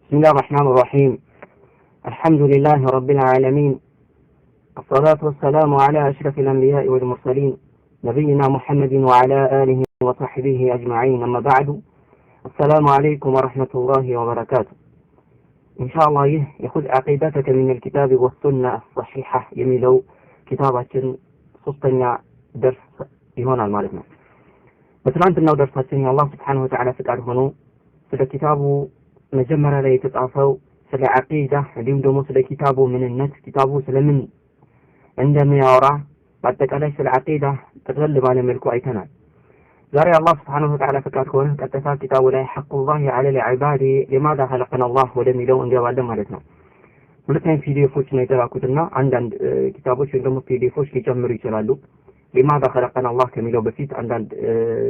بسم الله الرحمن الرحيم. الحمد لله رب العالمين، الصلاة والسلام على أشرف الأنبياء والمرسلين نبينا محمد وعلى آله وصحبه أجمعين. أما بعد، السلام عليكم ورحمة الله وبركاته. إن شاء الله يأخذ عقيدتك من الكتاب والسنة الصحيحة يميلو كتابة صستنيا درس يهون المعرفة. مثلا أنه درساتين الله سبحانه وتعالى فكر هنا في كتابه مجمرة لا يتطافوا سل عقيدة اليوم دومو سل كتابه من الناس كتابه سلمن عندما يورع بعد تكاليش العقيدة تتغلب على ملكه أيتنا. زاري الله سبحانه وتعالى فكر هنا كتفا كتابه لا حق الله على العباد لماذا خلقنا الله ولم يلو أن جوال مالتنا. ولكن في دي فوش نيتلا كتنا عند كتابه شندمو في دي فوش كجمر يشلالو لماذا خلقنا الله كميلو بسيط عند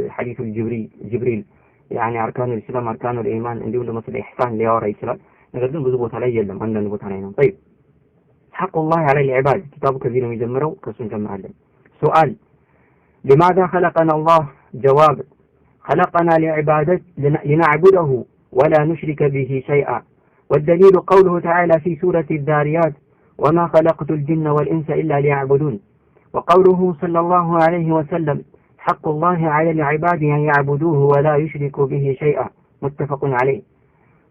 حديث جبريل يعني أركان الإسلام أركان الإيمان عندهم لما مثل إحسان ليورا يسلال نقدم بزبوط على يلم عندنا نبوط علينا. طيب، حق الله على العباد كتاب كثير يجمروا كسون جمع علم. سؤال: لماذا خلقنا الله؟ جواب: خلقنا لعبادة لنعبده ولا نشرك به شيئا، والدليل قوله تعالى في سورة الذاريات: وما خلقت الجن والإنس إلا ليعبدون، وقوله صلى الله عليه وسلم: حق الله على العباد أن يعبدوه ولا يشركوا به شيئا، متفق عليه.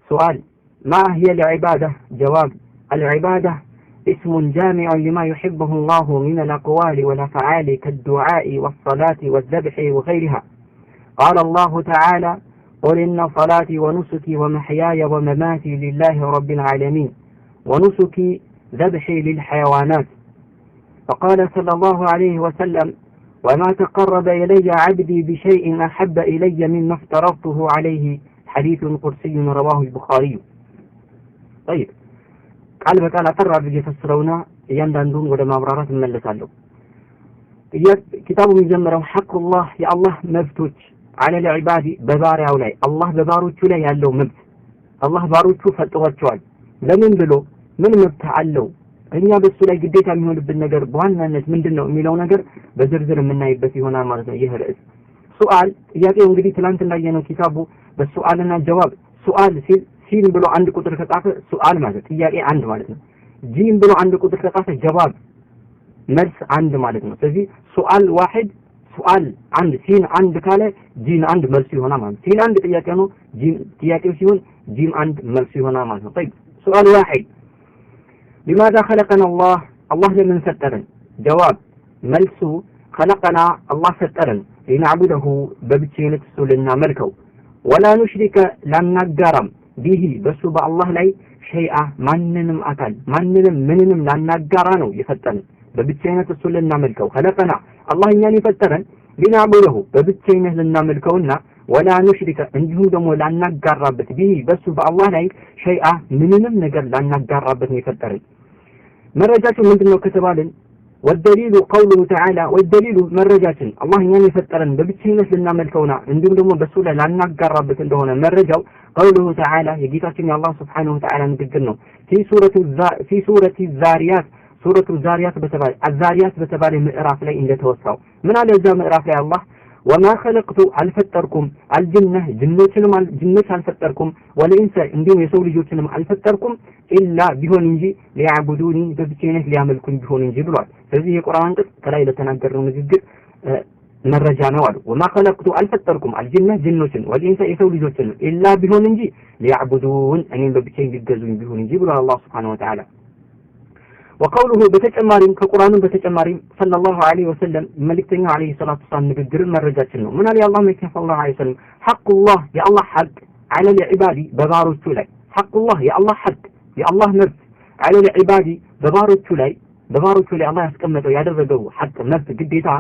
سؤال: ما هي العبادة؟ جواب: العبادة اسم جامع لما يحبه الله من الأقوال والأفعال كالدعاء والصلاة والذبح وغيرها. قال الله تعالى: قل إن صلاتي ونسكي ومحياي ومماتي لله رب العالمين، ونسكي ذبحي للحيوانات. فقال صلى الله عليه وسلم: وما تقرب إلي عبدي بشيء أحب إلي مما افترضته عليه، حديث قدسي رواه البخاري. طيب، قال بقال أترى بجي فسرونا يندندون ودما أبرارات ملسالو. كتاب مجمره حق الله يا الله مبتوج على العباد بباري أولاي الله بباروتو لا يالو مبت الله باروتو فتوغتوال لمن بلو من مبتعلو እኛ በሱ ላይ ግዴታ የሚሆንብን ነገር በዋናነት ምንድነው የሚለው ነገር በዝርዝር የምናይበት ይሆናል ማለት ነው። ይሄ ርዕስ ሱአል ጥያቄው እንግዲህ ትላንት እንዳየነው ኪታቡ በሱአልና ጀዋብ ሱአል ሲል ብሎ አንድ ቁጥር ከጻፈ ሱአል ማለት ጥያቄ አንድ ማለት ነው። ጂም ብሎ አንድ ቁጥር ከጻፈ ጀዋብ መልስ አንድ ማለት ነው። ስለዚህ ሱአል ዋሂድ ሱአል አንድ ሲን አንድ ካለ ጂን አንድ መልስ ይሆናል ማለት ነው። ሲን አንድ ጥያቄ ነው፣ ጂም ጥያቄው ሲሆን ጂም አንድ መልስ ይሆናል ማለት ነው። طيب ሱአል ዋሂድ لماذا خلقنا الله؟ الله لمن سترن؟ جواب ملسو خلقنا الله سترن لنعبده ببتشينة سولنا ملكو ولا نشرك لن نجرم به بس الله لي شيئا مننم أكل مننم لن نجرانو يفترن ببتشينة سولنا ملكو. خلقنا الله يعني فترن لنعبده ببتشينة لنا ملكونا ولا نشرك عندهم دمو لن نجربت به بس الله لي شيئا مننم نجر لن نجربت يفترن. مرجات ምንድነው ከተባለን والدليل قوله تعالى والدليل مرجات الله يعني فترن በብቸኝነት ልናመልከውና እንዲሁም ደግሞ በሱ ላይ ላናጋራበት እንደሆነ መረጃው قوله تعالى የጌታችን የአላህ Subhanahu Wa Ta'ala ንግግር ነው። في سورة الذاريات سورة الذاريات በተባለ الذاريات በተባለ ምዕራፍ ላይ እንደተወሳው ምን አለ እዛ ምዕራፍ ላይ አላህ وما خلقت الفتركم الجنة جنوتنم جنوت الفتركم والإنس عندهم يسوي لجوتنم الفتركم إلا بهون إنجي ليعبدوني ببتينه ليعملكم بهون إنجي بلوات. هذه القرآن كلا إلى تناقر نجد مرجع نوال وما خلقت الفتركم الجنة جنوتن والإنس يسوي لجوتنم إلا بهون إنجي ليعبدون أن ببتين بجزون بهون إنجي بلوات الله سبحانه وتعالى. وقوله بتجمارين كقرآن بتجمارين صلى الله عليه وسلم ملكتنا عليه الصلاة والسلام نقدر مرجات شنو من علي الله مكتف الله عليه وسلم حق الله يا الله حق على العباد ببارو التولي. حق الله يا الله حق يا الله نفس على العباد ببارو التولي الله يسكمته يدرجه حق نفس قديتا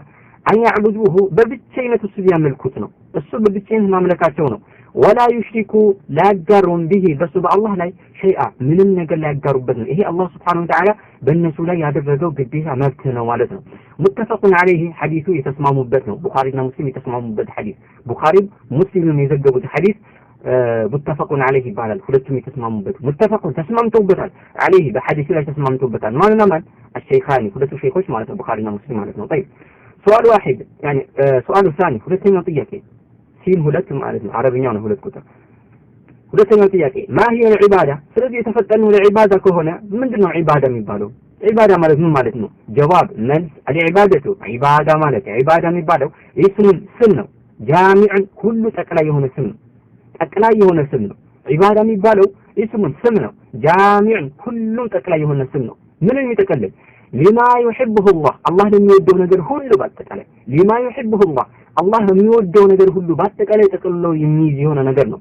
أن يعبدوه ببتشينة السبيان ملكوتنا السب ببتشينة مملكاتنا ولا يشركوا لا يجرون به بس الله لا شيئا من النجل لا يجرون بدنا إيه الله سبحانه وتعالى بالنسبة لا يدرجوا قديها مبتنا والدنا. متفق عليه حديثه يتسمع مبتنا بخارينا مسلم يتسمع مبت حديث بخاري مسلم يزجوا الحديث متفق عليه بعد الخلتم يتسمع مبت متفق تسمع مبت عليه بحديث لا تسمع مبت ما لنا الشيخان خلت الشيخوش مالته بخارينا مسلم مالتنا. طيب سؤال واحد يعني سؤال ثاني خلتنا طيّك سين هلت مالتنا عربية هلت كتر ሁለተኛው ጥያቄ ማሂየ العبادة ስለዚህ የተፈጠነው ለዒባዳ ከሆነ ምንድነው ዒባዳ የሚባለው? ዒባዳ ማለት ምን ማለት ነው? ጀዋብ መልስ العبادة ዒባዳ ማለት ዒባዳ የሚባለው ስም ነው። ጃሚዕን ሁሉ ጠቅላይ የሆነ ስም ነው። ጠቅላይ የሆነ ስም ነው። ዒባዳ የሚባለው ስም ነው። ጃሚዕን ሁሉም ጠቅላይ የሆነ ስም ነው። ምን የሚጠቀልል ሊማ يحبه الله አላህ የሚወደው ነገር ሁሉ በአጠቃላይ ሊማ يحبه الله አላህ የሚወደው ነገር ሁሉ በአጠቃላይ ጠቅልሎ የሚይዝ የሆነ ነገር ነው።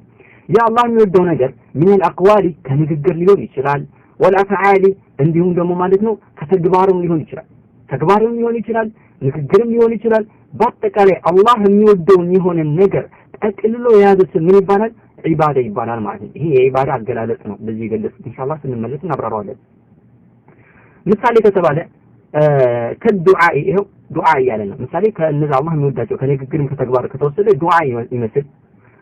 ያ አላህ የሚወደው ነገር ምን الأقوال ከንግግር ሊሆን ይችላል والأفعال እንዲሁም ደግሞ ማለት ነው ከተግባርም ሊሆን ይችላል። ተግባርም ሊሆን ይችላል፣ ንግግርም ሊሆን ይችላል። በአጠቃላይ አላህ የሚወደው የሆነ ነገር ጠቅልሎ የያዘ ምን ይባላል? ዒባዳ ይባላል ማለት ነው። ይሄ የዒባዳ አገላለጽ ነው። በዚህ ገለጽ ኢንሻአላህ ስንመለስ እናብራራዋለን። ምሳሌ ከተባለ ከዱዓ ይሄው ዱዓ ያለ ነው። ምሳሌ ከነዛ አላህ የሚወዳቸው ከንግግርም ከተግባር ከተወሰደ ዱዓ ይመስል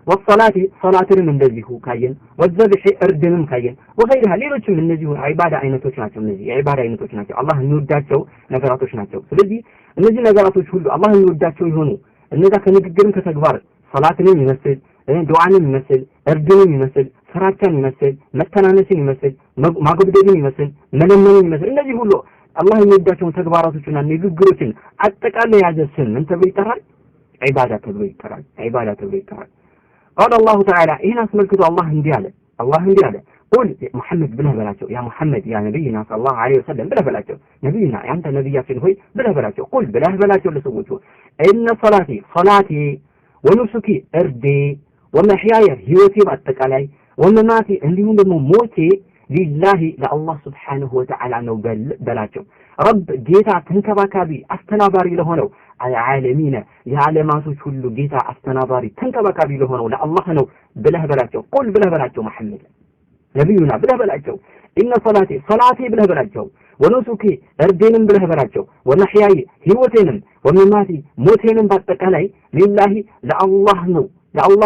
ወሰላቲ ሶላትንም እንደዚሁ ካየን ወዘብህ እርድንም ካየን ወገይራ ሌሎችም እነዚህ ዒባዳ አይነቶች ናቸው። እነዚህ የዒባዳ አይነቶች ናቸው። አላህ የሚወዳቸው ነገራቶች ናቸው። ስለዚህ እነዚህ ነገራቶች ሁሉ አላህ የሚወዳቸው ይሆኑ እነዛ ከንግግርም ከተግባር ሶላትንም ይመስል ዱዓንም ይመስል እርድንም ይመስል ፍራቻን ይመስል መተናነስን ይመስል ማጎብደድን ይመስል መለመንን ይመስል እነዚህ ሁሉ አላህ የሚወዳቸውን ተግባራቶችና ንግግሮችን አጠቃላይ የያዘ ስም ምን ተብሎ ይጠራል? ዒባዳ ተብሎ ይጠራል። ዒባዳ ተብሎ ይጠራል። قال الله تعالى هنا اسمكت الله اندياله قل محمد بله بلاچو يا محمد يا نبينا صلى الله عليه وسلم بله بلاچو نبينا انت نبياتين هوي بله بلاچو قل بله بلاچو لسوچو ان صلاتي ونسكي اردي ومحياي هيوتي باتقالاي ومماتي እንዲሁም ደግሞ ሞቴ ሊላሂ ለአላህ ስብሓንሁ ወተዓላ ነው በላቸው። ረብ ጌታ ተንከባካቢ አስተናባሪ ለሆነው አልዓለሚነ የዓለማቶች ሁሉ ጌታ አስተናባሪ ተንከባካቢ ለሆነው ለአላህ ነው ብለህ በላቸው። ቁል ብለህ በላቸው መሐመድ ነቢዩና ብለህ በላቸው ኢነ ሰላቴ ብለህ በላቸው ወኑሱኪ እርዴንም ብለህ በላቸው ወመሕያይ ህይወቴንም ወመማቲ ሞቴንም በአጠቃላይ ሊላሂ ለአላህ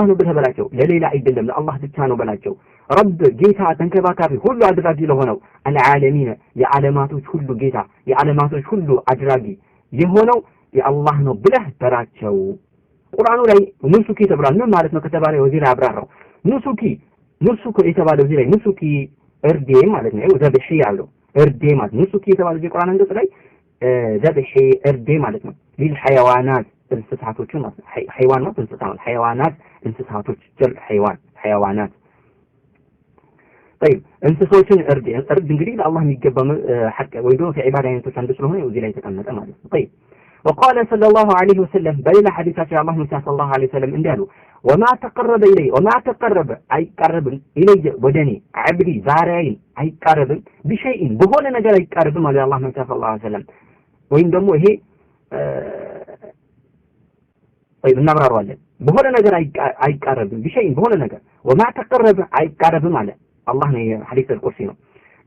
ነው ብለህ በላቸው። ለሌላ አይደለም ለአላህ ብቻ ነው በላቸው። ረብ ጌታ ተንከባካቢ ሁሉ አድራጊ ለሆነው አልዓለሚነ የዓለማቶች ሁሉ ጌታ የዓለማቶች ሁሉ አድራጊ የሆነው የአላህ ነው ብለህ በላቸው። ቁርአኑ ላይ ኑሱኪ ተብሏል። ምን ማለት ነው ከተባለ ወዚህ ላይ አብራራው። ኑሱኪ የተባለው እዚህ ላይ ኑሱኪ እርዴ ማለት ነው። ዘብሒ ያለው እርዴ ማለት ኑሱኪ የተባለው እዚህ ቁርአን አንቀጽ ላይ ዘብሒ እርዴ ማለት ነው። ሊል ሐይዋናት እንስሳቶች ማለት ነው። ሐይዋናት እንስሳቶች ሐይዋናት እንስሳቶች ጀል ሐይዋናት طيب እንስሶችን እርድ እንግዲህ ለአላህ የሚገባ ሐቅ ወይ ደግሞ ከዒባዳ አይነቶች አንዱ ስለሆነ እዚህ ላይ ተቀመጠ ማለት ነው። طيب وقال صلى الله عليه وسلم بين حديثات الله صلى الله عليه وسلم እንዳሉ وما تقرب الي وما تقرب አይቀርብም ኢለየ ወደኔ عبدي ዛሬን አይቀርብም بشيء በሆነ ነገር አይቀርብም ማለት አላህ صلى الله عليه وسلم ወይም ደግሞ ይሄ እናብራራዋለን። በሆነ ነገር አይቀርብም بشيء በሆነ ነገር وما تقرب አይቀርብም ማለት الله ነው ሐዲስ القرسي ነው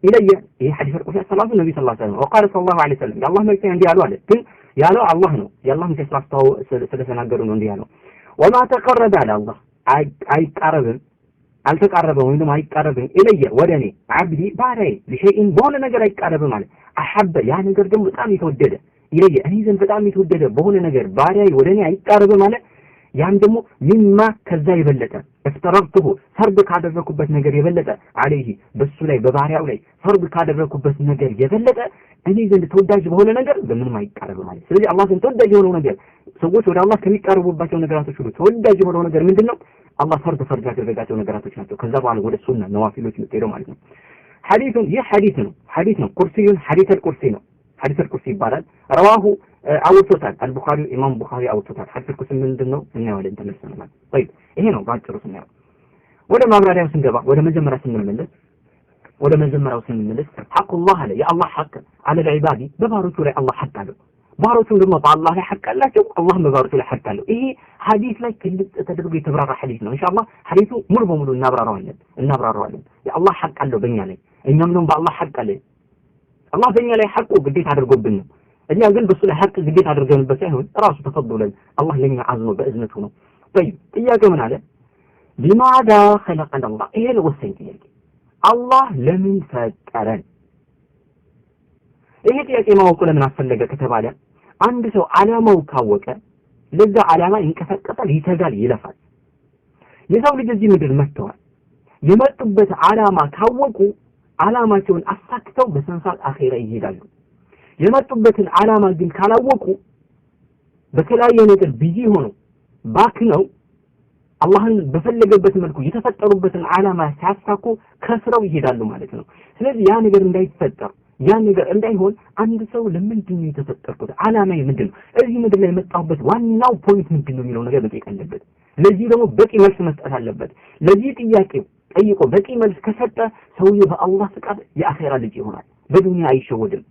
ኢለየ ይሄ ሐዲስ القرسي ሰላቱ ነብይ ሰለላሁ ዐለይሂ ወሰለም وقال صلى الله عليه وسلم የአላህ መልእክተኛ እንዲህ ያለው አለ። ግን ያለው አላህ ነው የአላህን ተስፋው ስለተናገሩ ነው እንዲህ ያለው። وما تقرب على الله አይቀርብም አልተቃረበም ወይም ደግሞ አይቀርብም ኢለየ ወደኔ عبدي ባሪያዬ بشيء በሆነ ነገር አይቀርብም ማለት አሐበ ያ ነገር ደግሞ በጣም የተወደደ ኢለየ እኔ ዘንድ በጣም የተወደደ በሆነ ነገር ባሪያዬ ወደኔ አይቀርብም ማለት ያን ደግሞ ሚማ ከዛ የበለጠ እፍተረብቱሁ ፈርድ ካደረኩበት ነገር የበለጠ አለይሂ በሱ ላይ በባሪያው ላይ ፈርድ ካደረኩበት ነገር የበለጠ እኔ ዘንድ ተወዳጅ በሆነ ነገር በምንም አይቀርብም ማለት። ስለዚህ አላህ ዘንድ ተወዳጅ የሆነው ነገር ሰዎች ወደ አላህ ከሚቀርቡባቸው ነገራቶች ሁሉ ተወዳጅ የሆነው ነገር ምንድነው? አላህ ፈርድ ያደረጋቸው ነገራቶች ናቸው። ከዛ በኋላ ወደ ሱና ነዋፊሎች የምትሄደው ማለት ነው። ሐዲሱን ይህ ሐዲስ ነው ቁርሲዩን ሐዲስ القرسي ነው። ሐዲስ القرسي ይባላል። ረዋሁ አውጥቶታል አልቡኻሪ ኢማም ቡኻሪ አውጥቶታል። ሐዲስ القرسي ምንድነው? እናየዋለን ተመልሰን ማለት ነው። ይሄ ነው ባጭሩ ስናየው። ወደ ማብራሪያው ስንገባ ወደ መጀመሪያው ስንመለስ ሐቁላህ አለ የአላህ ሐቅ አለ ለዒባዲ በባሮቹ ላይ አላህ ሐቅ አለው። ባሮቹም ደግሞ በአላህ ላይ ሐቅ አላቸው፣ አላህም በባሮቹ ላይ ሐቅ አለው። ይሄ ሐዲስ ላይ ግልጽ ተደርጎ የተብራራ ሐዲስ ነው። ኢንሻአላህ ሐዲሱ ሙሉ በሙሉ እናብራራዋለን። የአላህ ሐቅ አለው በእኛ ላይ፣ እኛም ደግሞ በአላህ ሐቅ አለ። አላህ በእኛ ላይ ሐቁ ግዴታ አድርጎብን ነው። እኛ ግን በሱ ላይ ሐቅ ግዴታ አድርገንበት ሳይሆን ራሱ ተፈضለን አላህ ለኛ አዝኖ በእዝነቱ ነው። طيب ጥያቄው ምን አለ? لماذا خلقنا الله ይሄ ነው ወሳኝ ጥያቄ። አላህ ለምን ፈጠረን? ይሄ ጥያቄ ማወቁ ለምን አስፈለገ ከተባለ አንድ ሰው ዓላማው ካወቀ ለዛ ዓላማ ይንቀሳቀሳል፣ ይተጋል፣ ይለፋል። የሰው ልጅ እዚህ ምድር መጥተዋል። የመጡበት ዓላማ ካወቁ ዓላማቸውን አሳክተው በሰንሳት አኺራ ይሄዳሉ። የመጡበትን ዓላማ ግን ካላወቁ በተለያየ ነገር ቢዚ ሆነው ባክነው አላህን በፈለገበት መልኩ የተፈጠሩበትን ዓላማ ሲያሳኩ ከስረው ይሄዳሉ ማለት ነው። ስለዚህ ያ ነገር እንዳይፈጠር ያ ነገር እንዳይሆን አንድ ሰው ለምንድን ነው የተፈጠርኩት ዓላማዬ ምንድነው እዚህ ምድር ላይ የመጣሁበት ዋናው ፖይንት ምንድነው የሚለው ነገር መጠየቅ አለበት። ለዚህ ደግሞ በቂ መልስ መስጠት አለበት። ለዚህ ጥያቄ ጠይቆ በቂ መልስ ከሰጠ ሰውዬው በአላህ ፍቃድ የአኺራ ልጅ ይሆናል። በዱንያ አይሸወድም።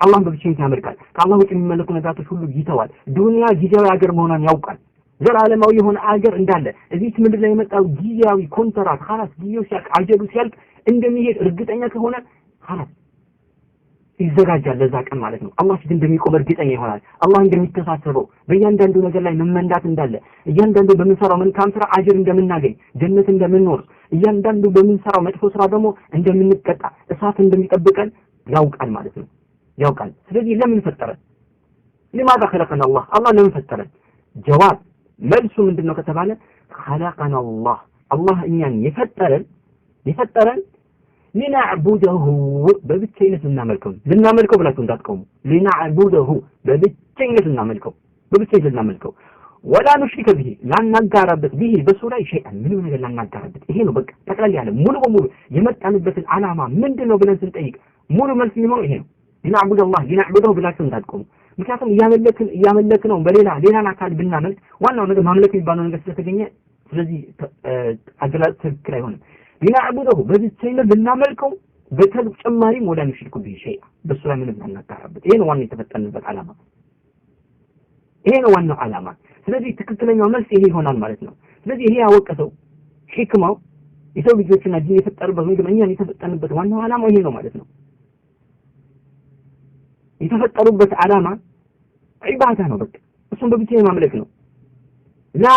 አላህን በብቸኝነት ያመልካል። ከአላህ ውጭ የሚመለኩ ነገራቶች ሁሉ ይተዋል። ዱንያ ጊዜያዊ ሀገር መሆኗን ያውቃል። ዘላለማዊ የሆነ ሀገር እንዳለ እዚህ ምድር ላይ የመጣው ጊዜያዊ ኮንትራት خلاص ጊዜው ሲያልቅ አጀሉ ሲያልቅ እንደሚሄድ እርግጠኛ ከሆነ خلاص ይዘጋጃል ለዛ ቀን ማለት ነው። አላህ ፊት እንደሚቆም እርግጠኛ ይሆናል። አላህ እንደሚተሳሰበው በእያንዳንዱ ነገር ላይ መመንዳት እንዳለ እያንዳንዱ በምንሰራው መልካም ስራ አጀር እንደምናገኝ ጀነት እንደምንኖር እያንዳንዱ በምንሰራው መጥፎ ስራ ደግሞ እንደምንቀጣ እሳት እንደሚጠብቀን ያውቃል ማለት ነው። ያውቃል። ስለዚህ ለምን ፈጠረን? لماذا خلقنا الله الله ለምን ፈጠረን? ጀዋብ መልሱ ምንድነው ከተባለ خلقنا الله الله እኛን የፈጠረን لنعبده በብቸኝነት ልናመልከው ብላችሁ እንዳትቆሙ። لنعبده በብቸኝነት ልናመልከው ወላ ንሽሪከ ቢሂ ላናጋራበት ቢሂ በሱ ላይ ሸይአን ምንም ነገር ላናጋራበት። ይሄ ነው በቃ ጠቅላላ ያለ ሙሉ በሙሉ የመጣንበትን ዓላማ ምንድነው ብለን ስንጠይቅ ሙሉ መልስ የሚሆነው ይሄ ነው። لنعبد الله لنعبده ብላችሁ እንዳትቆሙ። ምክንያቱም እያመለክን ነው ሌላን አካል ብናመልክ ዋናው ነገር ማምለክ የሚባለው ነገር ስለተገኘ ስለዚህ አገላጥ ትክክል አይሆንም። لنعبده በብቸኝነት ልናመልከው በተጨማሪም ወላ ንሽሪኩ ቢሂ ሸይአ በሱ ላይ ምንም ላናጋራበት። ይሄ ነው ዋናው የተፈጠንበት ዓላማ። ይሄ ነው ዋናው ዓላማ። ስለዚህ ትክክለኛው መልስ ይሄ ይሆናል ማለት ነው። ስለዚህ ይሄ ያወቀሰው ሂክማው የሰው ልጆችና ጂን የፈጠሩበት ወይ ደግሞ እኛን የተፈጠንበት ዋናው ዓላማ ይሄ ነው ማለት ነው። የተፈጠሩበት ዓላማ ዒባዳ ነው። በቃ እሱን በብቻ ማምለክ ነው። ላ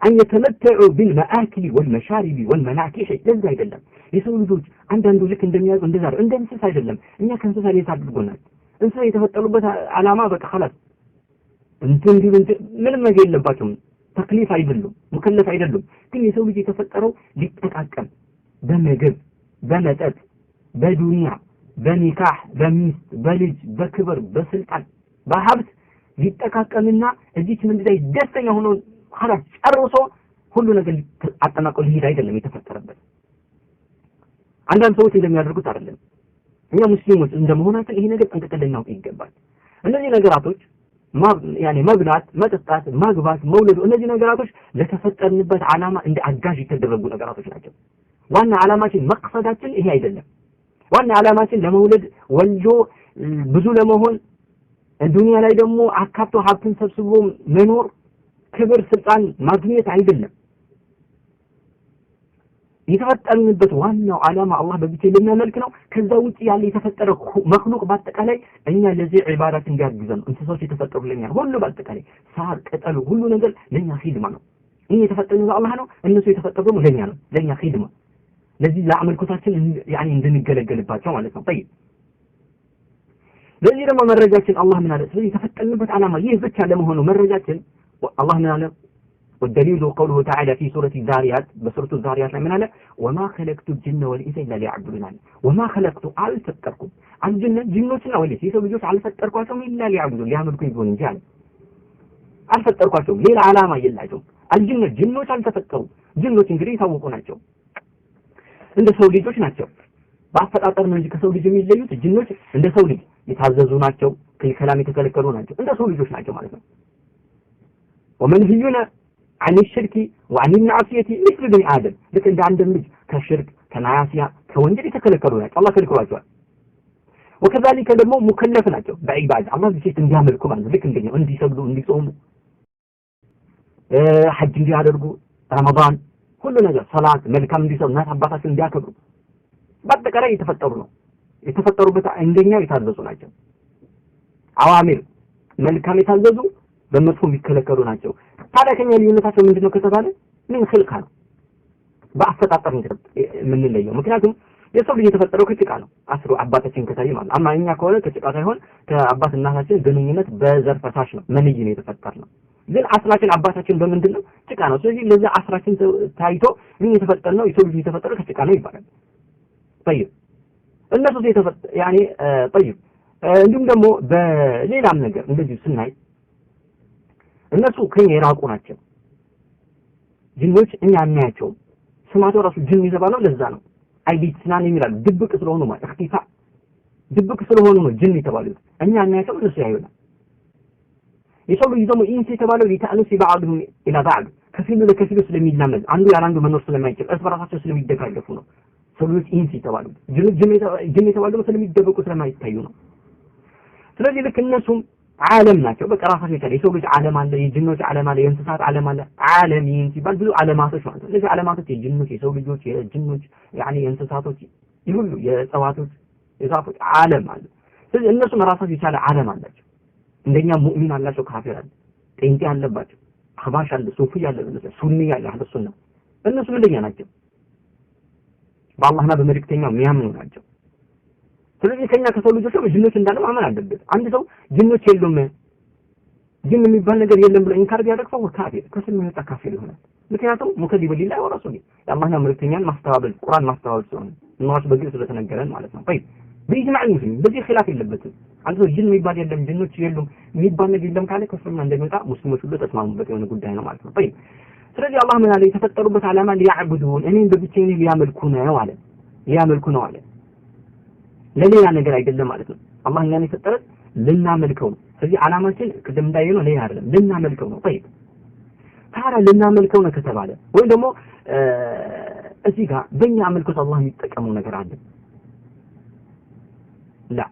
አን የተመተዑ ቢልመአኪል ወልመሻሪብ ወልመናኪህ ለዛ አይደለም። የሰው ልጆች አንዳንዱ ልክ እንደሚያዙ እንደዛ ነው። እንደ እንስሳ አይደለም። እኛ ከእንስሳ ላይ ታድርጎናል። እንስሳ የተፈጠሩበት ዓላማ በቃ خلاص እንትን ምንም ነገር የለባቸውም። ተክሊፍ አይደሉም፣ ሙከለፍ አይደሉም። ግን የሰው ልጅ የተፈጠረው ሊጠቃቀም በምግብ በመጠጥ በዱንያ በኒካህ በሚስት በልጅ በክብር በስልጣን በሀብት ሊጠቃቀምና እዚች ምድር ላይ ደስተኛ ሆኖ خلاص ጨርሶ ሁሉ ነገር አጠናቆ ሊሄድ አይደለም የተፈጠረበት። አንዳንድ ሰዎች እንደሚያደርጉት አይደለም። እኛ ሙስሊሞች እንደመሆናችን ይሄ ነገር ጠንቅቀን ልናውቅ ይገባል። እነዚህ ነገራቶች መብላት፣ መጠጣት፣ ማግባት፣ መውለድ እነዚህ ነገራቶች ለተፈጠርንበት ዓላማ እንደ አጋዥ የተደረጉ ነገራቶች ናቸው። ዋና ዓላማችን መቅሰዳችን ይሄ አይደለም። ዋና ዓላማችን ለመውለድ ወልጆ ብዙ ለመሆን ዱንያ ላይ ደግሞ አካቶ ሀብትን ሰብስቦ መኖር ክብር ስልጣን ማግኘት አይደለም። የተፈጠርንበት ዋናው ዓላማ አላህ በብቻ ልናመልክ ነው። ከዛ ውጪ ያለ የተፈጠረ መክሉቅ በአጠቃላይ እኛ ለዚህ ዒባዳት እንዲያግዘን እንስሳዎች የተፈጠሩ ለኛ ሁሉ በአጠቃላይ ሳር ቅጠሉ ሁሉ ነገር ለኛ ኺድማ ነው። እኛ የተፈጠርነው ለአላህ ነው። እነሱ የተፈጠሩ ለኛ ነው። ለኛ ኺድማ ለዚህ ለአምልኮታችን እንድንገለገልባቸው ማለት ነው። طيب ለዚህ ደግሞ መረጃችን አላህ ምን አለ? ስለዚህ የተፈጠርንበት ዓላማ ይህ ብቻ ለመሆኑ መረጃችን አላህ ምን አለ? والدليل قوله تعالى في سورة الذاريات بسورة الذاريات من هذا وما خلقت الجن والإنس إلا ليعبدون وما خلقت الفتركم الجنة جنوتنا والإنس يسوي على فتركم إلا ليعبدون ليعملكم يكون جال الفتركم ليه العلامة يلاجون الجنة جنوت على تفتروا جنوت إنجليز يسوقوناتهم عند سوليجوش ناتشو በአፈጣጠር ነው እንጂ ከሰው ልጅ የሚለዩት ጅኖች እንደ ሰው ልጅ የታዘዙ ናቸው። ከከላም የተከለከሉ ናቸው። እንደ ሰው ልጆች ናቸው ማለት ነው። ومنهيون عن الشرك وعن المعصية مثل بني آدم لك عند عندهم ልጅ ከሽርክ ከማያሲያ ከወንጀል የተከለከሉ ናቸው። አላህ ከልክሏቸዋል። وكذلك ደግሞ ሙከለፍ ናቸው በዒባዳ አላህ ብቻ እንዲያመልኩ ማለት ነው። ልክ እንደኛው እንዲሰግዱ እንዲጾሙ ሐጅ እንዲያደርጉ ረመዳን ሁሉ ነገር ሰላት መልካም እንዲሰሩ እናት አባታቸውን እንዲያከብሩ በአጠቃላይ የተፈጠሩ ነው። የተፈጠሩበት እንደኛው የታዘዙ ናቸው። አዋሚር መልካም የታዘዙ በመጥፎ የሚከለከሉ ናቸው። ታዲያ ከኛ ልዩነታቸው ምንድነው ከተባለ ምን خلق ነው በአፈጣጠር የምንለየው። ምክንያቱም የሰው ልጅ የተፈጠረው ከጭቃ ነው። አስሩ አባታችን ከታይ ማለት አማኛ ከሆነ ከጭቃ ሳይሆን ከአባት እናታችን ግንኙነት በዘር ፈሳሽ ነው። መንይ ነው የተፈጠርነው። ግን አስራችን አባታችን በምንድነው ጭቃ ነው ስለዚህ ለዛ አስራችን ታይቶ ምን የተፈጠረው የሰው ልጅ የተፈጠረው ከጭቃ ነው ይባላል طيب እነሱ የተፈጠረ ያኔ طيب እንዲሁም ደግሞ በሌላም ነገር እንደዚህ ስናይ እነሱ ከኛ የራቁ ናቸው ጅኖች እኛ እናያቸው ስማቸው ራሱ ጅን ይዘባለው ለዛ ነው አይዲትናን የሚላል ድብቅ ስለሆኑ ማለት እክቲፋ ድብቅ ስለሆኑ ነው ጅን የተባሉት እኛ እናያቸው እነሱ ያዩናል የሰው ልጅ ደግሞ ኢንስ የተባለው ሊታነስ ይባዓዱም ኢላ ባዕድ ከፊሉ ለከፊሉ ስለሚላመድ አንዱ ያላንዱ መኖር ስለማይችል እርስ በራሳቸው ስለሚደጋገፉ ነው ሰው ልጅ ኢንስ የተባሉት ጅን የተባለው ስለሚደበቁ ስለማይታዩ ነው ስለዚህ ልክ እነሱም ዓለም ናቸው በቃ ራሳቸው ይችላል የሰው ልጅ ዓለም አለ የጅኖች ዓለም አለ የእንስሳት ዓለም አለ ዓለሚን ሲባል ብዙ ዓለማቶች ማለት ነው ስለዚህ ዓለማቶች የጅኖች የሰው ልጆች የጅኖች ያኒ የእንስሳቶች ይሁሉ የእጽዋቶች የዛፎች ዓለም አለ ስለዚህ እነሱም ራሳቸው ይችላል ዓለም አላቸው እንደኛ ሙእሚን አላቸው ካፊር አለ ጤንጤ አለባቸው አህባሽ አለ ሱፊ አለ ሱኒ አለ አህለ ሱና እነሱም እንደኛ ናቸው በአላህና በመልእክተኛው የሚያምኑ ናቸው ስለዚህ ከኛ ከሰው ልጆች ጅኖች እንዳለ ማመን አለበት አንድ ሰው ጅኖች የሉም ጅን የሚባል ነገር የለም ብሎ ኢንካር ቢያደርገው ካፊር ከስም የወጣ ካፊር ይሆናል ምክንያቱም ሙከዲብ ሊላህ ወራሱሊ የአላህና መልእክተኛን ማስተባበል ቁርአን ማስተባበል ስለሆነ እናስ በግልጽ ስለተነገረን ማለት ነው طيب بإجماع المسلمين በዚህ ኺላፍ የለበትም አንድ ሰው ጅን የሚባል የለም ጅኖች የሉም የሚባል ነገር የለም ካለ ከስም እንደሚወጣ ሙስሊሞች ሁሉ ተስማሙበት የሆነ ጉዳይ ነው ማለት ነው طيب ስለዚህ አላህ ምን አለ የተፈጠሩበት ዓላማ ሊያዕቡዱን እኔን በብቻዬ ሊያመልኩ ነው አለ ሊያመልኩ ነው አለ ለሌላ ነገር አይደለም ማለት ነው አላህ እኛን የፈጠረን ልናመልከው ነው ስለዚህ ዓላማችን ቅድም እንዳየነው ሌላ አይደለም ልናመልከው ነው طيب ታዲያ ልናመልከው ነው ከተባለ ወይ ደግሞ እዚህ ጋር በእኛ አመልኮት አላህ የሚጠቀመው ነገር አለ لا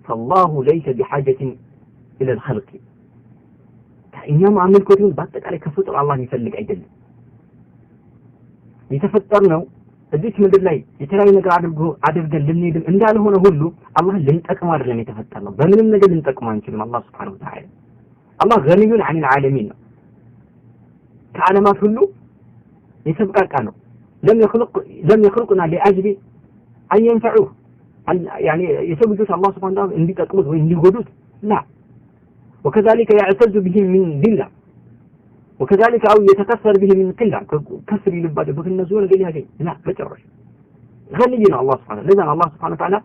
فالله ليس بحاجة إلى الخلق إنما አመልኮቱን በአጠቃላይ ከፍጡር አላህ ይፈልግ አይደለም የተፈጠርነው እዚህ ምድር ላይ የተለያዩ ነገር አድርገን ልንሄድ እንዳልሆነ ሁሉ አላህ ልንጠቅም አይደለም የተፈጠረው በምንም ነገር ልንጠቅም አንችልም አላህ Subhanahu Wa Ta'ala አላህ غني عن العالمين ነው ከዓለማት ሁሉ የተብቃቃ ነው لم يخلقنا لأجل أن ينفعوه يعني يسبب الله سبحانه وتعالى ان بيتقمد وين يغدوت لا وكذلك يعتز به من ذله وكذلك او يتكثر به من قله كسر يلباد بكنزول قال شيء لا بتعرف غنينا الله سبحانه لذا الله سبحانه وتعالى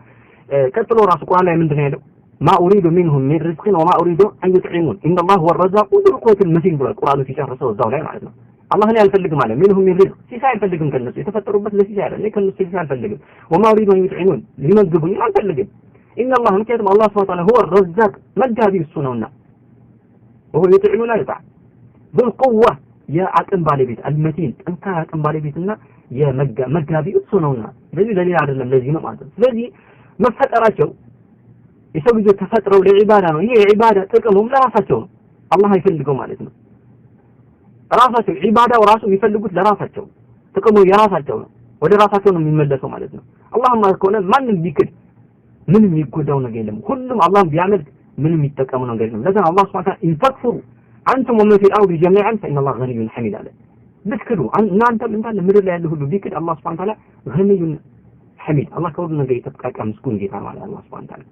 كتلوا راس القران لا من هذا ما اريد منهم من رزق وما اريد ان يطعمون ان الله هو الرزاق ذو القوه المتين بالقران في شهر رسول الله عليه وسلم الله لا يفلق ماله منهم من رزق ሲሳይ ፈልግም ከነሱ የተፈጠሩበት ለሲሳይ አይደል ለከነሱ ሲሳይ አልፈልግም وما اريد ان يطعمون ሊመግቡኝ አልፈልግም ان الله ምክንያቱም الله سبحانه وتعالى هو الرزاق መጋቢ እሱ ነውና وهو يطعم لا يطعم ذو القوه የአቅም ባለቤት المتين ጠንካራ አቅም ባለቤትና የመጋቢ እሱ ነውና ስለዚህ ለሌላ አይደለም ለዚህ ነው ማለት ነው ስለዚህ መፈጠራቸው የሰው ልጆች ተፈጥረው ለዒባዳ ነው ይሄ የዒባዳ ጥቅሙም ለራሳቸው ነው አላህ አይፈልገው ማለት ነው ራሳቸው ዒባዳው ራሱ የሚፈልጉት ለራሳቸው ጥቅሙ የራሳቸው ነው ወደ ራሳቸው ነው የሚመለሰው ማለት ነው አላህ ማለት ከሆነ ማንም ቢክድ ምንም የሚጎዳው ነገር የለም ሁሉም አላህን ቢያመልክ ምንም የሚጠቀመው ነገር የለም ለዛ አላህ Subhanahu Wa Ta'ala ኢንፈክሩ አንቱም ወመን ፊል አርዲ ጀሚዓን فإن الله غني حميد አለ ብትክዱ እናንተም እንዳለ ምድር ላይ ያለ ሁሉ ቢክድ አላህ Subhanahu Wa Ta'ala غني حميد አላህ ከሁሉ ነገር የተብቃቃ ምስጉን ጌታ ማለት አላህ Subhanahu Wa Ta'ala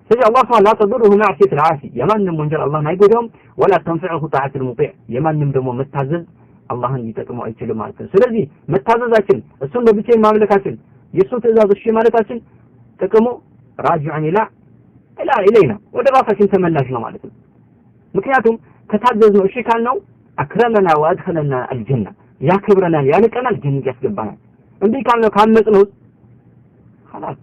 ስለዚህ አላህ Subhanahu لا تضره معصية العاصي የማንም ወንጀል አላህን አይጎዳውም ولا تنفعه طاعة المطيع የማንም ደግሞ መታዘዝ አላህን ሊጠቅመው አይችልም ማለት ነው ስለዚህ መታዘዛችን እሱን በብቻዬ ማምለካችን የሱ ትእዛዝ እሺ ማለታችን ጥቅሙ راجعን ኢለይና ወደ ራሳችን ተመላሽ ነው ማለት ነው ምክንያቱም ከታዘዝነው እሺ ካልነው አክረመና ወአድኸለና الجنة ያክብረናል ያልቀናል ጀነት ያስገባናል እንዴ ካልነው ካመጽነው خلاص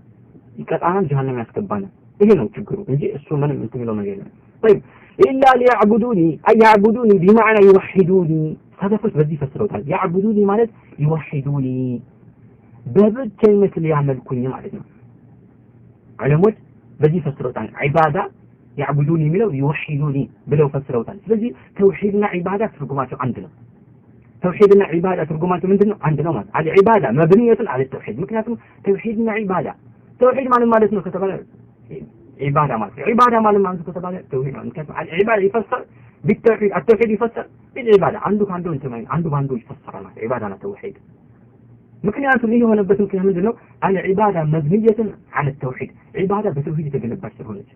ይቀጣናል ጀሃነም ያስገባናል ይሄ ነው ችግሩ እንጂ እሱ ምንም እንትን የሚለው ነገር የለም طيب الا ليعبدوني اي يعبدوني بمعنى يوحدوني ሰለፎች በዚህ ፈስረውታል يعبدوني ማለት يوحدوني በብቸኝነት ሊያመልኩኝ ማለት ነው ዓለሞች በዚህ ፈስረውታል ዒባዳ يعبدوني የሚለው يوحدوني ብለው ፈስረውታል ስለዚህ ተውሂድና ዒባዳ ትርጉማቸው አንድ ነው ተውሂድና ዒባዳ ትርጉማቸው ምንድነው አንድ ነው ማለት አልዒባዳ መብኒየቱን على التوحيد ምክንያቱም ተውሂድና ዒባዳ ተውሂድ ማለት ነው ከተባለ عبادة ማለት عبادة ማለት ከተባለ ተውሂድ ነው ምክንያቱም العبادة يفسر بالتوحيد التوحيد يفسر بالعبادة አንዱ ባንዱ ይፈሰራል عبادة እና ተውሂድ ምክንያቱም ይሄ የሆነበት ምክንያት ምንድነው العبادة مبنية على التوحيد عبادة በተውሂድ የተገነባች ስለሆነች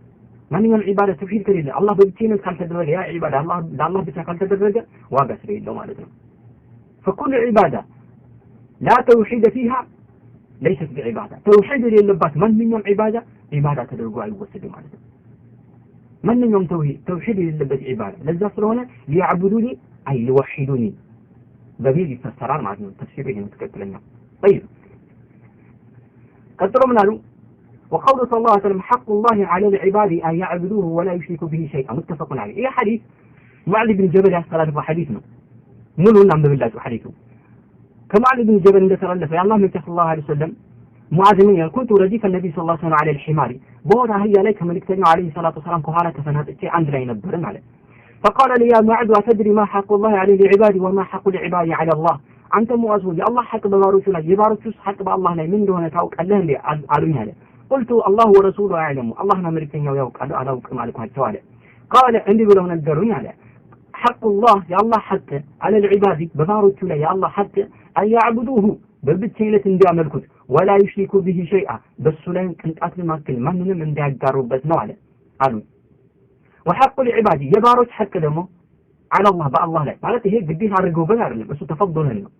ማንኛውም ዒባዳ ተውሂድ ከሌለ አላህ በብቻነት ካልተደረገ ያ ዒባዳ ለአላህ ብቻ ካልተደረገ ዋጋ ስለሌለው ማለት ነው። فكل عبادة لا توحيد فيها ليست بعبادة توحيد የሌለባት ማንኛውም ዒባዳ ተደርጎ አይወሰድም ማለት ነው። ማንኛውም ተውሂድ የሌለበት ዒባዳ ለዛ ስለሆነ ሊያዕቡዱኒ አይ ሊወሒዱኒ በሚል ይፈሰራል ማለት ነው። ተፍሲሩ ይሄን ትክክለኛ طيب ቀጥሎ ምን አሉ وقوله صلى الله عليه وسلم حق الله على العباد أن يعبدوه ولا يشركوا به شيئا متفق عليه. إيه حديث معاذ بن جبل يستلف حديثنا ملو نعم بالله حديثه كمعاذ بن جبل عند ترلف يا الله من صلى الله عليه وسلم معاذ من كنت رديف النبي صلى الله عليه وسلم على الحمار بورا هي عليك ملك تنو عليه الصلاة والسلام كهالة فنادتي عند لا ينبرن عليه فقال لي يا معاذ أتدري ما حق الله على العباد وما حق العباد على الله أنت معاذ يا الله حق ببارك لا يبارك حق بالله لا من دون توك الله لي علمي هذا قلت الله ورسوله أعلم الله ما ملكني ويوك على وكم عليكم التوالي قال عندي بلون الدروني على حق الله يا الله حتى على العباد ببارك لا يا الله حتى أن يعبدوه ببتيلة اندي ملكوت ولا يشركوا به شيئا بس لين كنت أتل ما كل من اندي أقارب بس نوعله قالوا وحق العباد يبارك حق دمه على الله بقى الله لا معناته هيك بديت على الرقوبة لا بس تفضل هنا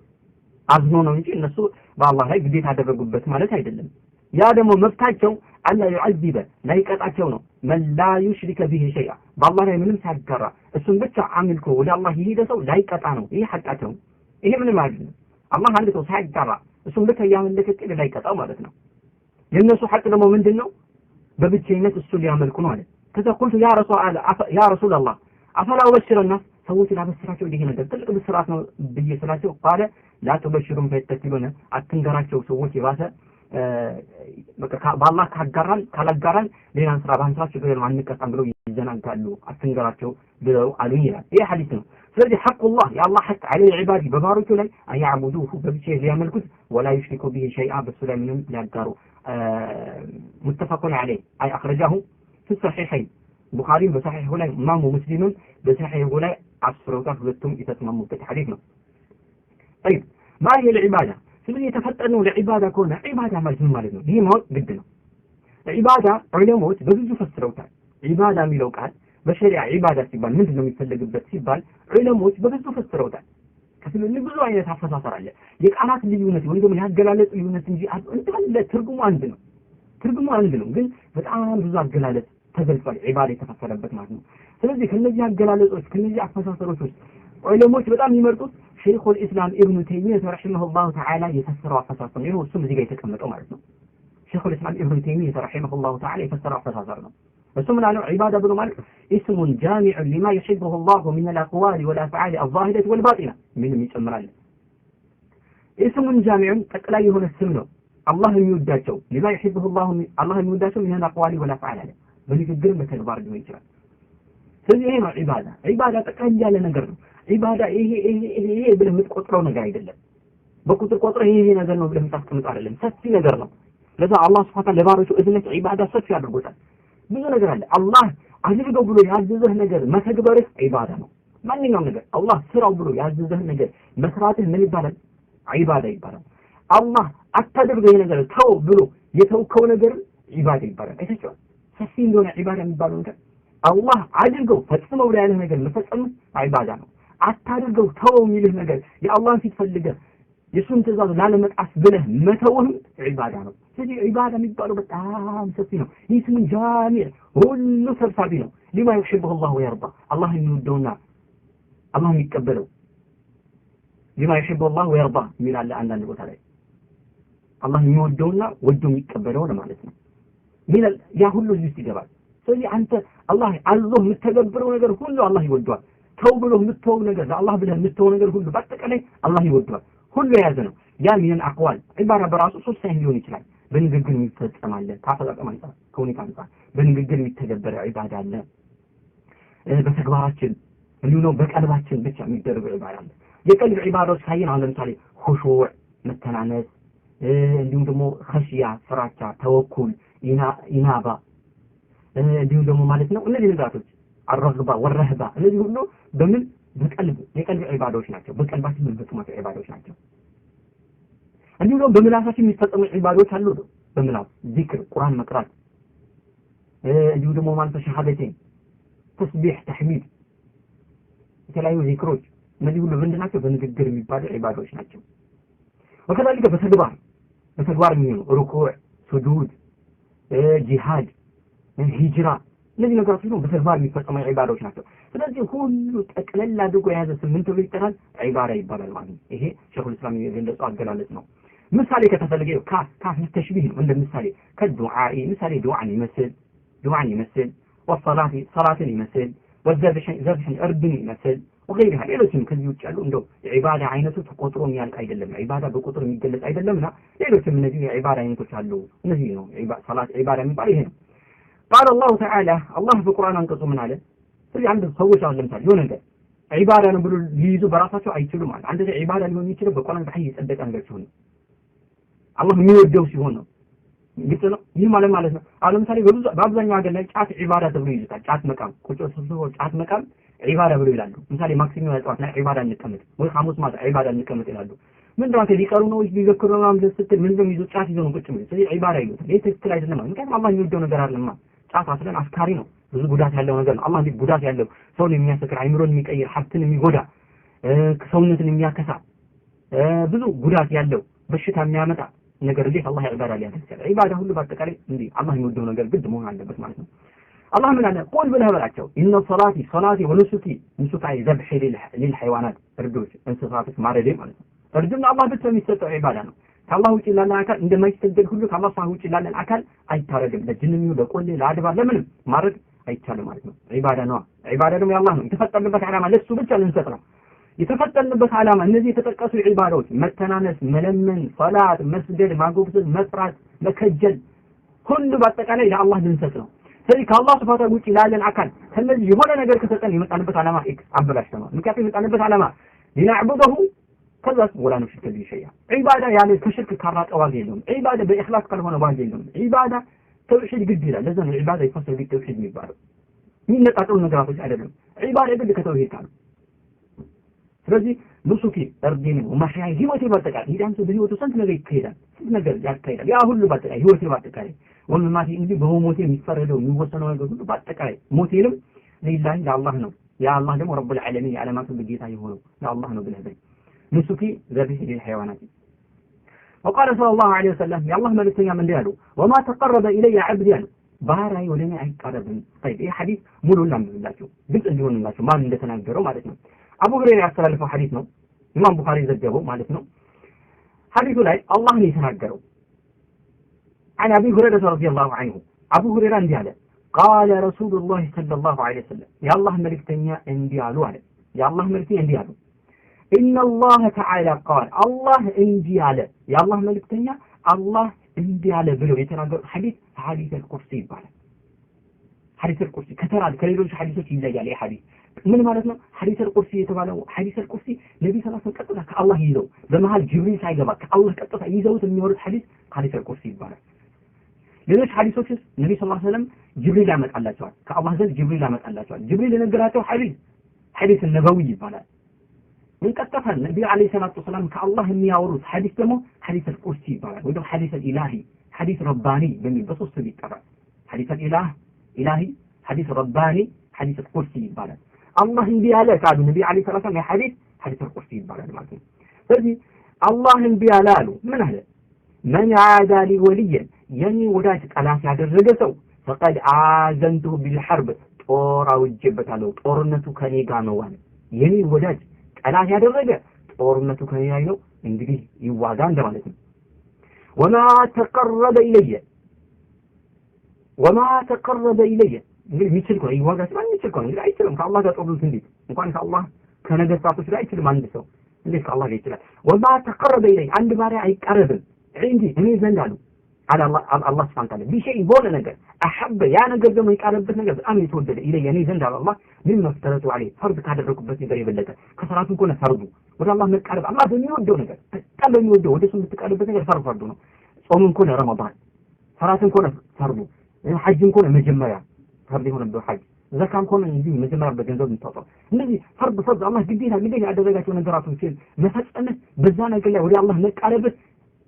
عزمونا ونجي الناس بقى الله هيك بديت على الرقوبة معناته هيدلم يا دمو مفتاحቸው ألا يعذب لا يقطعቸው ነው من لا يشرك به شيئا بالله ላይ ምንም ሳይጋራ እሱን ብቻ አምልኮ ወደ አላህ ይሄደ ሰው ላይ ቀጣ ነው ይሄ ሐቃቸው ይሄ ምን ማለት ነው አላህ አንድ ሰው ሳይጋራ እሱን ብቻ ያመለከ ጥል ላይ ቀጣው ማለት ነው የነሱ ሐቅ ደግሞ ምንድነው በብቸኝነት እሱ ሊያመልኩ ነው አለ ከዛ ቁልቱ ያ ረሱል አላህ አፈላ ወበሽረና ሰዎች ላበስራቸው ይሄ ነገር ትልቅ ብስራት ነው ብዬ ስላቸው ቃለ لا تبشرهم فيتكلون አትንገራቸው ሰዎች ይባሰ በአላህ ካላጋራን ሌላን ስራ ባንሳቸው ገር ማንቀጣም ብለው ይዘናጋሉ አትንገራቸው ብለው አሉኝ ይላል ይሄ ሐዲስ ነው ስለዚህ ሐቁላህ የአላህ ሐቅ على العباد በባሮቹ ላይ አያዕቡዱሁ በብቻ ሊያመልኩት ولا يشركوا به شيئا በሱላይ ምንም ሊያጋሩ متفق عليه أي أخرجه في الصحيحين بخاري بصحيح ولا إمام مسلم بصحيح ولا عصروتا ሁለቱም የተስማሙበት ሐዲስ ነው طيب ما هي العبادة ስለዚህ የተፈጠነው ለዒባዳ ከሆነ ዒባዳ ማለት ምን ማለት ነው? ይሄ ማወቅ ግድ ነው። ዒባዳ ዑለሞች በብዙ ፈስረውታል። ዒባዳ የሚለው ቃል በሸሪዓ ዒባዳ ሲባል ምንድን ነው የሚፈልግበት ሲባል ዑለሞች በብዙ ፈስረውታል። ከስለዚህ ብዙ አይነት አፈሳሰር አለ። የቃላት ልዩነት ወይ ደግሞ ያገላለጽ ልዩነት እንጂ እንዳለ ትርጉሙ አንድ ነው። ግን በጣም ብዙ አገላለጽ ተገልጿል ዒባዳ የተፈሰረበት ማለት ነው። ስለዚህ ከነዚህ አገላለጾች ከነዚህ አፈሳሰሮች ውስጥ ዑለሞች በጣም የሚመርጡት شيخ الإسلام ابن تيمية رحمه الله تعالى يفسر فسرنا إنه السم زي يتكمل معناته شيخ الإسلام ابن تيمية رحمه الله تعالى يفسر فسرنا فسمنا له عبادة بن مالك اسم جامع لما يحبه الله من الأقوال والأفعال الظاهرة والباطنة من يسمى اسم جامع تقلي هنا السمنه الله يوداته لما يحبه الله يوداته من الأقوال والأفعال بل يقدر بتكبار جميل ስለዚህ ይሄ ነው ዒባዳ ጠቅላላ ያለ ነገር ነው ዒባዳ ይሄ ብለህ የምትቆጥረው ነገር አይደለም በቁጥር ቆጥረህ ይሄ ነገር ነው ብለህ የምታስቀምጠው አይደለም ሰፊ ነገር ነው ለዛ አላህ Subhanahu Ta'ala ለባሮቹ እዝነት ዒባዳ ሰፊ አድርጎታል ብዙ ነገር አለ አላህ አድርገው ብሎ ያዘዘህ ነገር መተግበርህ ዒባዳ ነው ማንኛውም ነገር አላህ ስራው ብሎ ያዘዘህ ነገር መስራትህ ምን ይባላል ዒባዳ ይባላል አላህ አታድርገው ነገር ተው ብሎ የተውከው ነገር ዒባዳ ይባላል አይተሽው ሰፊ እንደሆነ ዒባዳ የሚባለው ነገር አላህ አድርገው ፈጽመው ያለህ ነገር መፈጸም ዒባዳ ነው አታድርገው ተወው የሚልህ ነገር የአላህን ፊት ፈልገህ የሱን ትእዛዝ ላለመጣስ ብለህ መተውህም ዒባዳ ነው ስለዚህ ዒባዳ የሚባለው በጣም ሰፊ ነው ይስሙ ጃሚዕ ሁሉ ሰብሳቢ ነው ሊማ ይحبه الله ويرضى አላህ የሚወደውና አላህ የሚቀበለው ሊማ ይحبه الله ويرضى ይላል አንዳንድ ቦታ ላይ አላህ የሚወደውና ወዶ የሚቀበለው ማለት ነው ሚላል ያ ሁሉ ውስጥ ይገባል ስለዚህ አንተ አላህ አላህ የምትተገብረው ነገር ሁሉ አላህ ይወደዋል ተው ብሎ የምትተው ነገር አላህ ብለህ የምትተው ነገር ሁሉ በአጠቃላይ አላህ ይወደዋል ሁሉ የያዘ ነው ያ ምን አቅዋል ዒባዳ በራሱ ሶስት አይነት ሊሆን ይችላል በንግግር የሚፈጸም አለ ታፈቃቀም አንፃር ከሁኔታ አንፃር በንግግር የሚተገበረ ዒባዳ አለ በተግባራችን እንዲሁ ነው በቀልባችን ብቻ የሚደረግ ዒባዳ አለ የቀልብ ዒባዳዎች ካየን አሁን ለምሳሌ ኹሹዕ መተናነስ እንዲሁም ደግሞ ኸሽያ ፍራቻ ተወኩል ኢናባ እንዲሁም ደግሞ ማለት ነው እነዚህ ነገሮች አረግባ ወረህባ እነዚህ ሁሉ በምን በቀልብ የቀልብ ዒባዳዎች ናቸው በቀልባችን የሚፈጸሙ ዒባዳዎች ናቸው እንዲሁም ደግሞ በምላሳችን የሚፈጸሙ ዒባዳዎች አሉ በምላስ ዚክር ቁርአን መቅራት እንዲሁ ደግሞ ማለት ሸሃደቴን ተስቢህ ተህሚድ የተለያዩ ዚክሮች እነዚህ ሁሉ ምንድናቸው በንግግር የሚባሉ ዒባዳዎች ናቸው ወከዛሊከ በተግባር የሚሆኑ ሩኩዕ ሱጁድ ጂሃድ ሂጅራ እነዚህ ነገሮች ሁሉ በተግባር የሚፈጸሙ ዒባዳዎች ናቸው ስለዚህ ሁሉ ጠቅለል አድርጎ የያዘ ስምንት ብሎ ይጠራል ዒባዳ ይባላል ማለት ነው ይሄ ሸኹል እስላም የገለጸው አገላለጽ ነው ምሳሌ ከተፈለገ ካፍ ተሽቢህ ነው እንደ ምሳሌ ከዱዓኢ ምሳሌ ዱዓን ይመስል ወሰላትን ይመስል ወዘብሕን እርድን ይመስል ወገይረሃ ሌሎችም ከዚህ ውጭ ያሉ እንደው የዒባዳ አይነቱ ተቆጥሮ የሚያልቅ አይደለም ዒባዳ በቁጥር የሚገለጽ አይደለምና ሌሎችም እነዚህ የዒባዳ አይነቶች አሉ እነዚህ ነው ሰላት ዒባዳ የሚባለው ይሄ ነው قال الله تعالى الله في القرآن አንቀጹ ምን አለ ስለዚህ አንድ ሰዎች አሁን ለምሳሌ የሆነ ነገር ዒባዳ ነው ብሎ ሊይዙ በራሳቸው አይችሉም ማለት አንድ ዒባዳ ሊሆን የሚችለው በቁርአን በሐይ የጸደቀ ነገር ሲሆን አላህ የሚወደው ሲሆን ነው ግልጽ ነው ይህ ማለት ነው አሁን ለምሳሌ በአብዛኛው ሀገር ላይ ጫት ዒባዳ ተብሎ ይይዙታል ጫት መቃም ቁጭ ተሰብስቦ ጫት መቃም ዒባዳ ብሎ ይላሉ ምሳሌ ማክሲሞ ያጫት ላይ ዒባዳ እንቀመጥ ወይ ሐሙስ ማታ ዒባዳ እንቀመጥ ይላሉ ምንድነው ሊቀሩ ነው ሊዘክሩ ነው ማለት ስትል ምንድነው ይዙ ጫት ይዘው ቁጭ ማለት ስለዚህ ዒባዳ ይሉታል ይሄ ትክክል አይደለም ምክንያቱም አላህ የሚወደው ነገር አይደለም ጫት አስለን አስካሪ ነው ብዙ ጉዳት ያለው ነገር ነው አላህ እንዲህ ጉዳት ያለው ሰውን የሚያሰክር አይምሮን የሚቀይር ሀብትን የሚጎዳ ሰውነትን የሚያከሳ ብዙ ጉዳት ያለው በሽታ የሚያመጣ ነገር እንዴት አላህ ዒባዳ ሊያደርግ ይችላል ዒባዳ ሁሉ በአጠቃላይ እንዲህ አላህ የሚወደው ነገር ግድ መሆን አለበት ማለት ነው አላህ ምን አለ ቁል ብለህ በላቸው ኢነ ሶላቲ ወኑሱኪ ንሱካይ ዘብሒ ሊልሐይዋናት እርዶች እንስሳቶች ማረዴ ማለት ነው እርድም አላህ ብቻ የሚሰጠው ዒባዳ ነው ከአላህ ውጭ ላለ አካል እንደማይሰገድ ሁሉ ከአላህ ሱብሓነሁ ውጭ ላለ አካል አይታረድም ለጅንም ይሁን ለቆሌ ለአድባር ለምንም ማረድ አይቻልም ማለት ነው ዒባዳ ነው ዒባዳ ደግሞ የአላህ ነው የተፈጠረበት ዓላማ ለሱ ብቻ ልንሰጥ ነው የተፈጠረበት ዓላማ እነዚህ የተጠቀሱ ዒባዳዎች መተናነስ መለመን ሶላት መስገድ ማጎብዘብ መፍራት መከጀል ሁሉ በአጠቃላይ ለአላህ ልንሰጥ ነው ስለዚህ ከአላህ ሱብሓነሁ ውጭ ላለን አካል ከነዚህ የሆነ ነገር ከሰጠን የመጣንበት ዓላማ አበላሽተናል ምክንያቱም የመጣንበት ዓላማ ሊናዕቡደሁ ከዛ ወላ ንሽርክ ቢሂ ሸይአ ዒባዳ ያለ ከሽርክ ካራቀ ዋጋ የለውም ዒባዳ በኢኽላስ ካልሆነ ዋጋ የለውም ዒባዳ ተውሂድ ግድ ይላል ለዛ ነው ዒባዳ ይፈሰል ቢተውሂድ የሚባለው የሚነጣጠሉ ነገራቶች አይደለም ዒባዳ ግድ ከተውሂድ ካሉ ስለዚህ ኑሱኪ እርዲን ወማህያይ ህይወቴ ባጠቃላይ ይዳንሱ በህይወቱ ስንት ነገር ይካሄዳል ስንት ነገር ያካሄዳል ያ ሁሉ ባጠቃላይ ህይወቴ ባጠቃላይ ወንማቲ እንግዲህ በሞቴ የሚፈረደው የሚወሰነው ነገር ሁሉ ባጠቃላይ ሞቴንም ለኢላሂ ለአላህ ነው ያ አላህ ደግሞ ረቡል ዓለሚን የዓለማቱ ጌታ የሆነው ለአላህ ነው ብለህ በል ንሱኪ ዘብሒ ሊልሐይዋናት وقال صلى الله عليه وسلم يا الله መልእክተኛ ምን እንዳሉ وما تقرب الي عبدي ባሪያዬ ወደኔ አይቀርብም طيب ይሄ ሐዲስ ሙሉ ላምብላችሁ ግልጽ እንዲሆንላችሁ ማን እንደተናገረው ማለት ነው አቡ ሁረይራ ያስተላለፈው ሐዲስ ነው ኢማም ቡኻሪ ዘገበው ማለት ነው ሐዲሱ ላይ አላህ ነው የተናገረው عن ابي هريره رضي الله عنه አቡ ሁረይራ እንዲህ አለ قال رسول الله صلى الله عليه وسلم يا الله መልእክተኛ እንዲህ አሉ አለ يا الله መልእክተኛ እንዲህ አሉ إن الله تعالى قال الله እንዲህ አለ يا الله መልእክተኛ አላህ እንዲህ አለ ብለው የተናገሩት ሐዲስ القرسي ይባላል ሐዲስ القرسي ከሌሎች ሐዲሶች ይለያል ይሄ ሐዲስ ምን ማለት ነው ሐዲስ القرسي የተባለው ሐዲስ القرسي ነብዩ ሰለላሁ ዐለይሂ ወሰለም ቀጥታ ከአላህ ይዘው በመሃል ጅብሪል ሳይገባ ከአላህ ቀጥታ ይዘውት የሚወሩት ሐዲስ القرسي ይባላል ሌሎች ሐዲሶች ነብዩ ሰለላሁ ዐለይሂ ወሰለም ጅብሪል ያመጣላቸዋል ከአላህ ዘንድ ጅብሪል ያመጣላቸዋል ጅብሪል የነገራቸው ሐዲስ ነበዊ ይባላል ምን ቀጥታ ነብዩ አለይሂ ሰላቱ ወሰለም ከአላህ የሚያወሩት ሐዲስ ደግሞ ሐዲስ القرسي ይባላል ወይ ደግሞ ሐዲስ الኢላሂ ሐዲስ ረባኒ በሚል በሶስት ይጠራል ሐዲስ ኢላሂ ሐዲስ ረባኒ ሐዲስ القرسي ይባላል አላህ እንዲህ ያለ ካሉ ነብዩ አለይሂ ሰላቱ ወሰለም ሐዲስ القرسي ይባላል ማለት ነው ስለዚህ አላህ እንዲህ ያለ አሉ ምን አለ من عادى لي وليا የኔ ወዳጅ ጠላት ያደረገ ሰው فقد آذنته بالحرب ጦር አውጀበታለሁ ጦርነቱ ከኔ ጋር ነው አለ የኔ ወዳጅ ጠላት ያደረገ ጦርነቱ ከኔ ጋር ነው እንግዲህ ይዋጋ እንደማለት ነው وما تقرب الي እንግዲህ የሚችል ነው ይዋጋ ስለማን የሚችል ነው እንግዲህ አይችልም ከአላህ ጋር ጦርነት እንዴት እንኳን ከአላህ ከነገስታቶች ጋር አይችልም አንድ ሰው እንዴት ከአላህ ጋር ይችላል وما تقرب الي አንድ ባሪያ አይቀርብም እኔ ዘንድ አሉ አላህ ስብሐ ወተዓላ ቢሸይ በሆነ ነገር አሐበ ያ ነገር ደግሞ የቃለበት ነገር በጣም የተወደደ ኢለየ እኔ ዘንድ አላህ ምን መፍተረቱ አለይ ፈርድ ካደረኩበት ነገር የበለጠ ከሰራቱ ከሆነ ፈርዱ ወደ አላህ መቃረብ አላህ በሚወደው ነገር በጣም በሚወደው ወደ እሱ የምትቃረብበት ነገር ፈርዱ ነው ጾምን ከሆነ ረመዳን ሰራትን ከሆነ ፈርዱ ሐጅን ከሆነ መጀመሪያ ፈርድ የሆነበት ሐጅ ዘካም ከሆነ እንዲህ መጀመሪያ በገንዘብ የምታወጣው እነዚህ ፈርድ አላህ ግዴታ ያደረጋቸው ነገራቶችን መፈጸም በዛ ነገር ላይ ወደ አላህ መቃረብ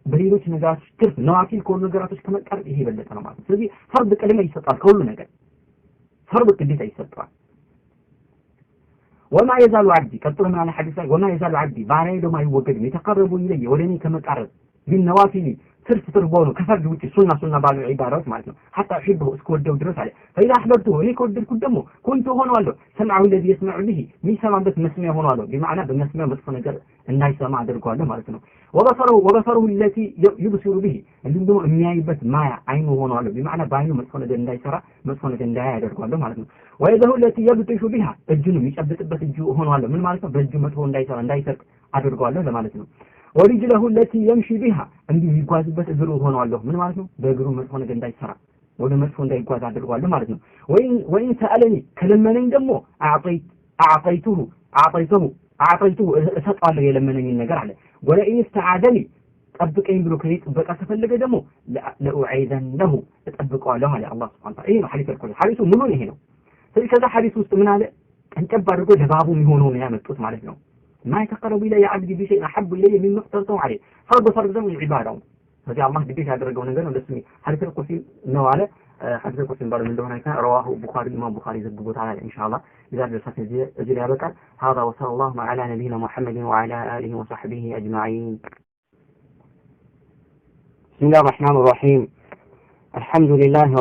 በሌሎች ነገራቶች ትርፍ ነዋፊል ከሆኑ ነገራቶች ከመቃረብ ይሄ የበለጠ ነው ማለት ነው። ስለዚህ ፈርድ ቅድሚያ ይሰጣል ከሁሉ ነገር ፈርድ ግዴታ ይሰጣል። ወማ የዛሉ አብዲ ቀጥሎ ማለ ሐዲስ ላይ ወማ የዛሉ አብዲ ባሪያዬ ደግሞ አይወገድም የተቀረቡ ይለየ ወደ እኔ ከመቃረብ ቢነዋፊል ትርፍ በሆኑ ከፈርድ ውጪ ሱና ባሉ ዒባዳዎች ማለት ነው ሐታ ሒብሁ እስከወደው ድረስ አለ ፈኢዛ አሕበብቱ እኔ ከወደድኩት ደግሞ ኩንቱ ሆነዋለሁ ሰምዐሁ الذي يسمع به የሚሰማበት መስሚያ ሆነዋለሁ በማዕና በመስሚያ መጥፎ ነገር እንዳይሰማ አድርገዋለሁ ማለት ነው። ወበሰሩ التي يبصر به እንዲሁም ደግሞ የሚያይበት ማያ አይኑ ሆነዋለሁ በማዕና በአይኑ መጥፎ ነገር እንዳይሰራ መጥፎ ነገር እንዳያይ አድርገዋለሁ ማለት ነው። ወየደሁ التي يبطش بها እጁን የሚጨብጥበት እጁ ሆነዋለሁ ምን ማለት ነው በእጁ መጥፎ እንዳይሰራ እንዳይሰርቅ አድርገዋለሁ ለማለት ነው። ወሪጅለሁ التي يمشي بها እንዲህ የሚጓዝበት እግሩ ሆነዋለሁ ምን ማለት ነው በእግሩ መጥፎ ነገር እንዳይሰራ ወደ መጥፎ እንዳይጓዝ አድርገዋለሁ ማለት ነው። ወይን ሰአለኒ ከለመነኝ ደግሞ አዕጠይቱሁ እሰጠዋለሁ የለመነኝን ነገር አለ። ወለኢን እስተዓዘኒ ጠብቀኝ ብሎ ከኔ ጥበቃ ከፈለገ ደግሞ ለኡዒዘነሁ እጠብቀዋለሁ አለ አላህ ሱብሓነሁ ወተዓላ። ይሄ ነው ሐዲስ አልኩል ሐዲሱ ሙሉን ይሄ ነው። ስለዚህ ከዛ ሐዲስ ውስጥ ምን አለ ቀንጨብ አድርጎ ለባቡ የሚሆነው ነው ያመጡት ማለት ነው። ما يتقرب إلي عبدي بشيء أحب إلي مما افترضته عليه فرض ده من عبادة هذا الله بديش هذا نجار ولا اسمي حديث القدسي نوعله حديث القدسي بارد من دونه كان رواه البخاري الإمام البخاري زبط على إن شاء الله إذا درست أجل أبكر هذا وصلى الله على نبينا محمد وعلى آله وصحبه أجمعين. بسم الله الرحمن الرحيم الحمد لله